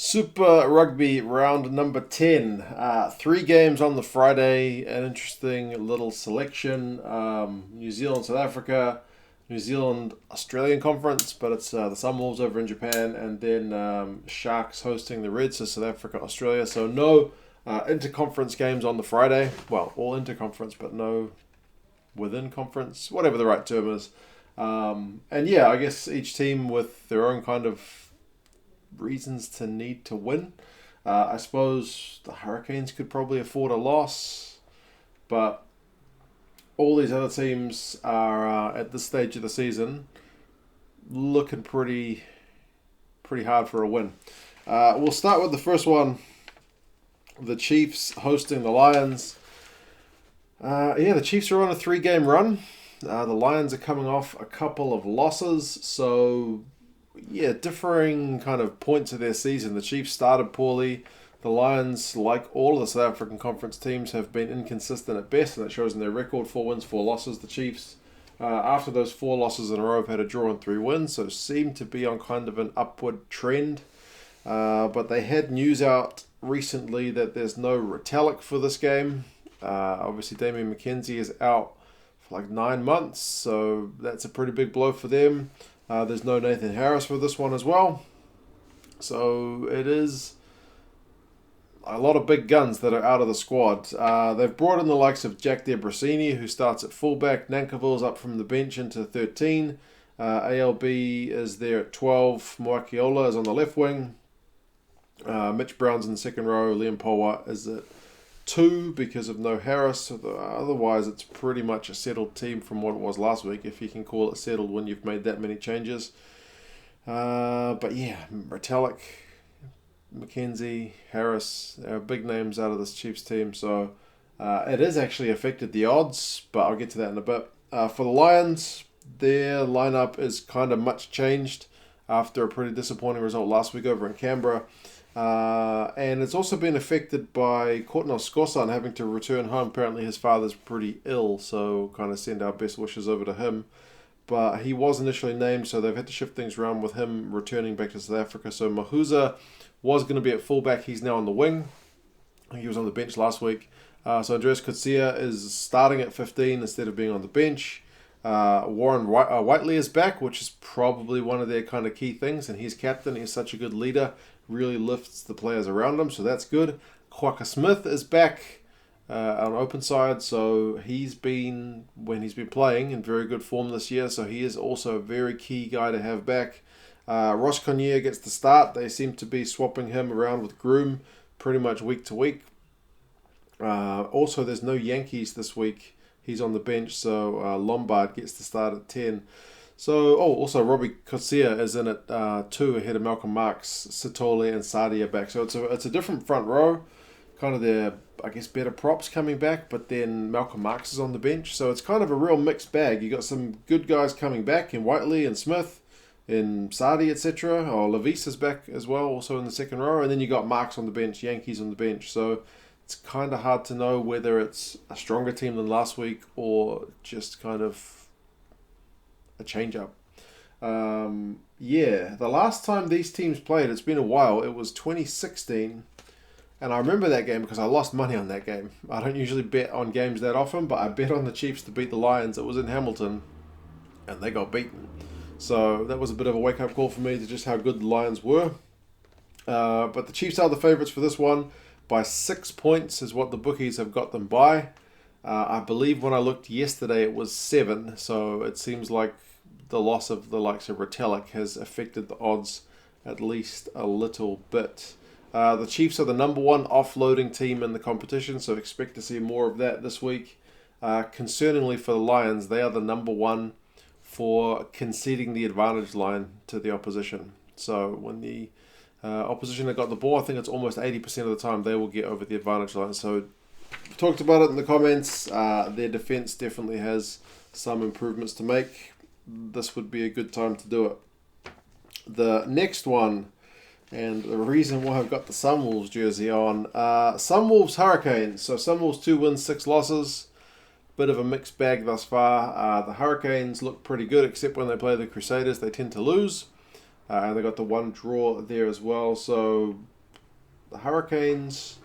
Super Rugby round number 10. Three games on the Friday. An interesting little selection. New Zealand, South Africa, New Zealand, Australian conference, but it's the Sunwolves over in Japan, and then Sharks hosting the Reds, so South Africa, Australia. So no interconference games on the Friday. Well, all interconference, but no within conference, whatever the right term is. And yeah, I guess each team with their own kind of reasons to need to win. I suppose the Hurricanes could probably afford a loss, but all these other teams are at this stage of the season looking pretty hard for a win. We'll start with the first one: the Chiefs hosting the Lions. The Chiefs are on a three-game run. The Lions are coming off a couple of losses, so yeah, differing kind of points of their season. The Chiefs started poorly. The Lions, like all of the South African Conference teams, have been inconsistent at best, and that shows in their record: 4 wins, 4 losses. The Chiefs, after those 4 losses in a row, have had a draw and 3 wins, so seem to be on kind of an upward trend. But they had news out recently that there's no Retallick for this game. Obviously, Damian McKenzie is out for like 9 months, so that's a pretty big blow for them. There's no Nathan Harris for this one as well. So it is a lot of big guns that are out of the squad. They've brought in the likes of Jack Debrasini, who starts at fullback. Nankiville's up from the bench into 13. ALB is there at 12. Moakiola is on the left wing. Mitch Brown's in the second row. Liam Powa is at 2 because of no Harris. Otherwise, it's pretty much a settled team from what it was last week, if you can call it settled when you've made that many changes. But yeah, Retallick, McKenzie, Harris, there are big names out of this Chiefs team, so it has actually affected the odds, but I'll get to that in a bit. For the Lions, their lineup is kind of much changed after a pretty disappointing result last week over in Canberra. And it's also been affected by Courtnall Scosan having to return home. Apparently his father's pretty ill, so kind of send our best wishes over to him. But he was initially named, so they've had to shift things around with him returning back to South Africa. So Mahuza was going to be at fullback. He's now on the wing. He was on the bench last week. So Andreas Kutsia is starting at 15 instead of being on the bench. Warren Whiteley is back, which is probably one of their kind of key things, and he's captain. He's such a good leader, really lifts the players around him, so that's good. Quokka Smith is back on open side, so when he's been playing, in very good form this year, so he is also a very key guy to have back. Ross Connier gets the start. They seem to be swapping him around with Groom pretty much week to week. Also, there's no Yankees this week. He's on the bench, so Lombard gets to start at 10. So, also Robbie Kotsia is in at 2 ahead of Malcolm Marks, Sitole and Sadi are back. So it's a different front row, kind of their, I guess, better props coming back, but then Malcolm Marks is on the bench. So it's kind of a real mixed bag. You got some good guys coming back in Whiteley and Smith, in Sadi, etc. Or Levis is back as well, also in the second row. And then you got Marks on the bench, Yankees on the bench. So it's kind of hard to know whether it's a stronger team than last week or just kind of a change-up. The last time these teams played, it's been a while. It was 2016, and I remember that game because I lost money on that game. I don't usually bet on games that often, but I bet on the Chiefs to beat the Lions. It was in Hamilton, and they got beaten. So that was a bit of a wake-up call for me to just how good the Lions were. But the Chiefs are the favourites for this one. By 6 points is what the bookies have got them by. I believe when I looked yesterday it was 7, so it seems like the loss of the likes of Retallick has affected the odds at least a little bit. The Chiefs are the number 1 offloading team in the competition, so expect to see more of that this week. Concerningly for the Lions, they are the number 1 for conceding the advantage line to the opposition. So when the opposition have got the ball, I think it's almost 80% of the time they will get over the advantage line. So we talked about it in the comments. Their defense definitely has some improvements to make. This would be a good time to do it. The next one, and the reason why I've got the Sunwolves jersey on, Sunwolves Hurricanes. So Sunwolves 2 wins, 6 losses. Bit of a mixed bag thus far. The Hurricanes look pretty good, except when they play the Crusaders, they tend to lose. And they got the one draw there as well. So The Hurricanes,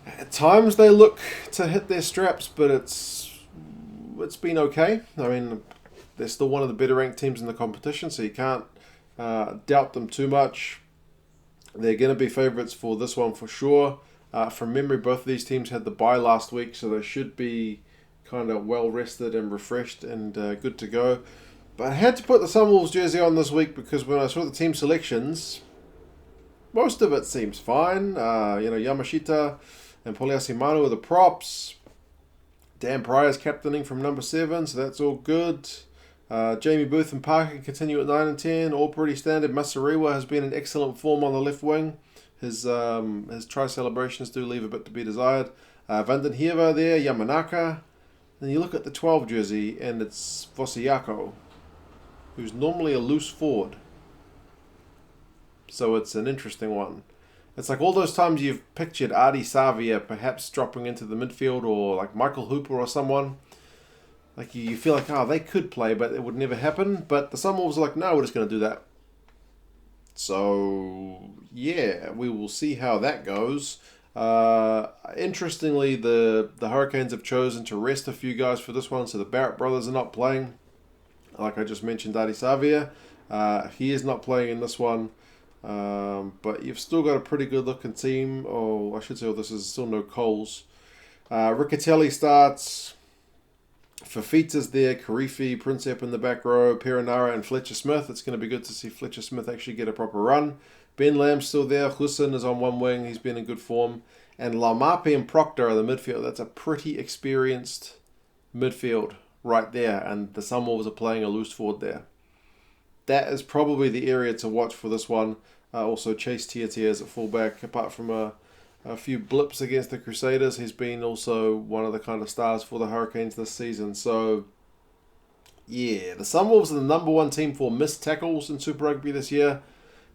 at times they look to hit their straps, but it's been okay. I mean, they're still one of the better ranked teams in the competition, so you can't doubt them too much. They're going to be favourites for this one for sure. From memory, both of these teams had the bye last week, so they should be kind of well rested and refreshed and good to go. But I had to put the Sunwolves jersey on this week because when I saw the team selections, most of it seems fine. Yamashita and Poliasimano are the props. Dan Pryor's captaining from number 7, so that's all good. Jamie Booth and Parker continue at 9 and 10, all pretty standard. Masariwa has been in excellent form on the left wing. His try celebrations do leave a bit to be desired. Vanden Hieva there, Yamanaka. Then you look at the 12 jersey and it's Vosiako, who's normally a loose forward. So it's an interesting one. It's like all those times you've pictured Adi Savia perhaps dropping into the midfield, or like Michael Hooper or someone. Like you feel like, they could play, but it would never happen. But the Sunwolves are like, no, we're just going to do that. So, yeah, we will see how that goes. Interestingly, the Hurricanes have chosen to rest a few guys for this one, so the Barrett brothers are not playing. Like I just mentioned, Adi Savia, he is not playing in this one. But you've still got a pretty good looking team. Oh, I should say, this is still no Coles. Riccatelli starts. Fafita's there, Karifi, Princep in the back row, Perinara and Fletcher Smith. It's going to be good to see Fletcher Smith actually get a proper run. Ben Lamb's still there. Hussein is on one wing. He's been in good form. And Laumape and Proctor are the midfield. That's a pretty experienced midfield right there. And the Sunwolves are playing a loose forward there. That is probably the area to watch for this one. Also, Chase Tiatia as a fullback. Apart from a few blips against the Crusaders, he's been also one of the kind of stars for the Hurricanes this season. So, yeah, the Sunwolves are the number 1 team for missed tackles in Super Rugby this year.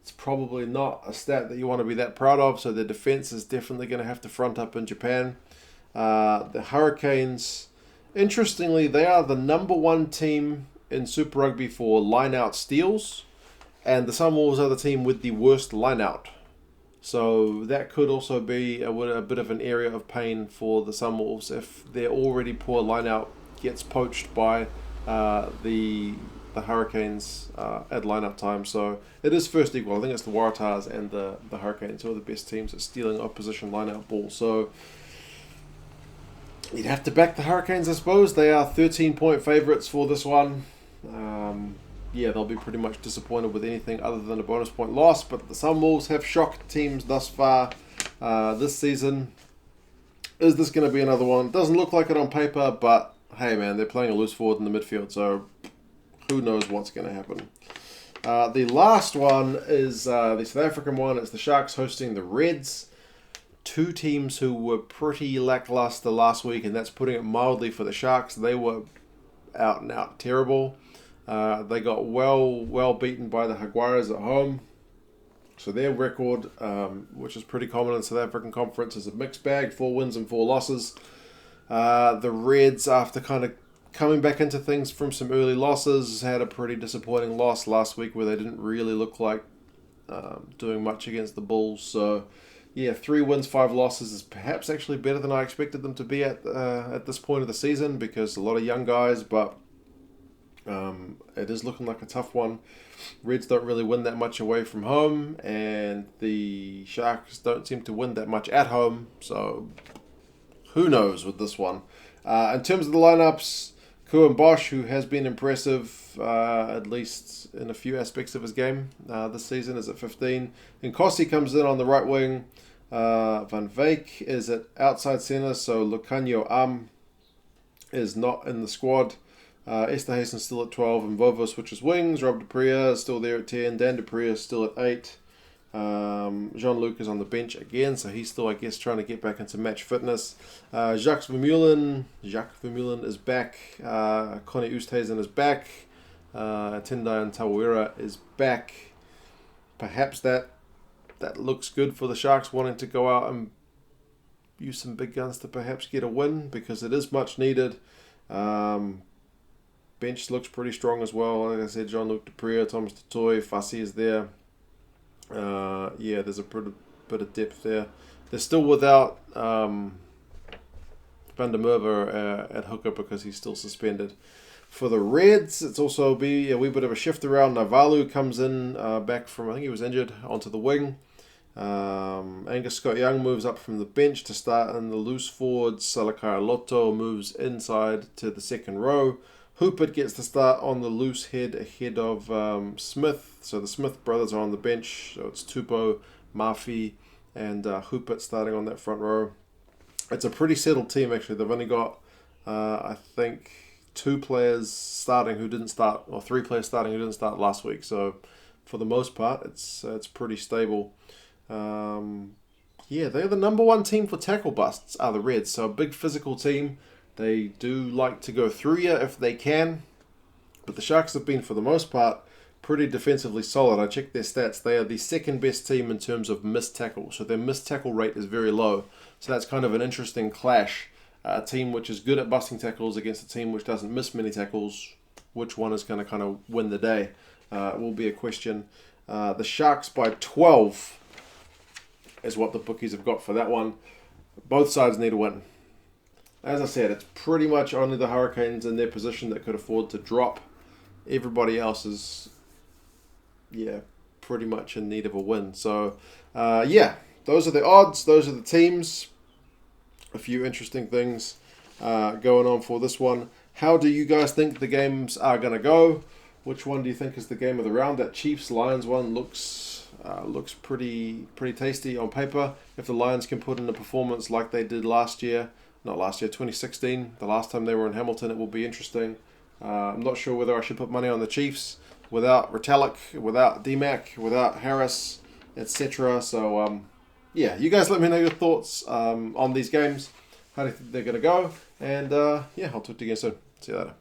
It's probably not a stat that you want to be that proud of, so their defense is definitely going to have to front up in Japan. The Hurricanes, interestingly, they are the number 1 team in Super Rugby for line-out steals, and the Sunwolves are the team with the worst line-out. So that could also be a bit of an area of pain for the Sunwolves if their already poor line-out gets poached by the Hurricanes at line-up time. So it is first equal. I think it's the Waratahs and the Hurricanes who are the best teams at stealing opposition line-out ball. So you'd have to back the Hurricanes, I suppose. They are 13-point favourites for this one. They'll be pretty much disappointed with anything other than a bonus point loss. But the Sunwolves have shocked teams thus far this season. Is this going to be another one? Doesn't look like it on paper, but hey, man, they're playing a loose forward in the midfield, so who knows what's going to happen. The last one is the South African one. It's the Sharks hosting the Reds. 2 teams who were pretty lackluster last week, and that's putting it mildly for the Sharks. They were out and out terrible. They got well beaten by the Jaguares at home. So their record, which is pretty common in South African Conference, is a mixed bag, 4 wins and 4 losses. The Reds, after kind of coming back into things from some early losses, had a pretty disappointing loss last week where they didn't really look like doing much against the Bulls. So, yeah, 3 wins, 5 losses is perhaps actually better than I expected them to be at this point of the season, because a lot of young guys, but it is looking like a tough one. Reds don't really win that much away from home, and the Sharks don't seem to win that much at home, so who knows with this one. In terms of the lineups, Kuan Bosch, who has been impressive, at least in a few aspects of his game this season, is at 15. Nkosi comes in on the right wing. Van Veek is at outside centre, so Lucanio is not in the squad. Esterhuizen still at 12, and Vovo switches wings. Rob Dupria is still there at 10. Dan Dupria is still at 8. Jean-Luc is on the bench again, so he's still, I guess, trying to get back into match fitness. Jacques Vermeulen is back. Connie Oosthuizen is back. Tendai and Tawera is back. Perhaps that looks good for the Sharks, wanting to go out and use some big guns to perhaps get a win, because it is much needed. Bench looks pretty strong as well. Like I said, Jean-Luc Dupria, Thomas Totoy, Fassi is there. There's a bit of depth there. They're still without Van der Merwe at hooker because he's still suspended. For the Reds, it's also be a wee bit of a shift around. Navalu comes in back from, I think he was injured, onto the wing. Angus Scott-Young moves up from the bench to start in the loose forwards. Salakai Lotto moves inside to the second row. Hoopert gets the start on the loose head ahead of Smith. So the Smith brothers are on the bench. So it's Tupou, Murphy, and Hoopert starting on that front row. It's a pretty settled team, actually. They've only got, I think, 2 players starting who didn't start, or 3 players starting who didn't start last week. So for the most part, it's pretty stable. Yeah, they're the number 1 team for tackle busts, are the Reds. So a big physical team. They do like to go through you if they can. But the Sharks have been, for the most part, pretty defensively solid. I checked their stats. They are the second best team in terms of missed tackle. So their missed tackle rate is very low. So that's kind of an interesting clash. A team which is good at busting tackles against a team which doesn't miss many tackles. Which one is going to kind of win the day will be a question. The Sharks by 12 is what the bookies have got for that one. Both sides need a win. As I said, it's pretty much only the Hurricanes in their position that could afford to drop. Everybody else is, pretty much in need of a win. So, those are the odds. Those are the teams. A few interesting things going on for this one. How do you guys think the games are going to go? Which one do you think is the game of the round? That Chiefs-Lions one looks pretty tasty on paper. If the Lions can put in a performance like they did last year, 2016, the last time they were in Hamilton, it will be interesting. I'm not sure whether I should put money on the Chiefs without Retallick, without DMAC, without Harris, etc. So, you guys let me know your thoughts on these games. How do you think they're going to go? And, I'll talk to you again soon. See you later.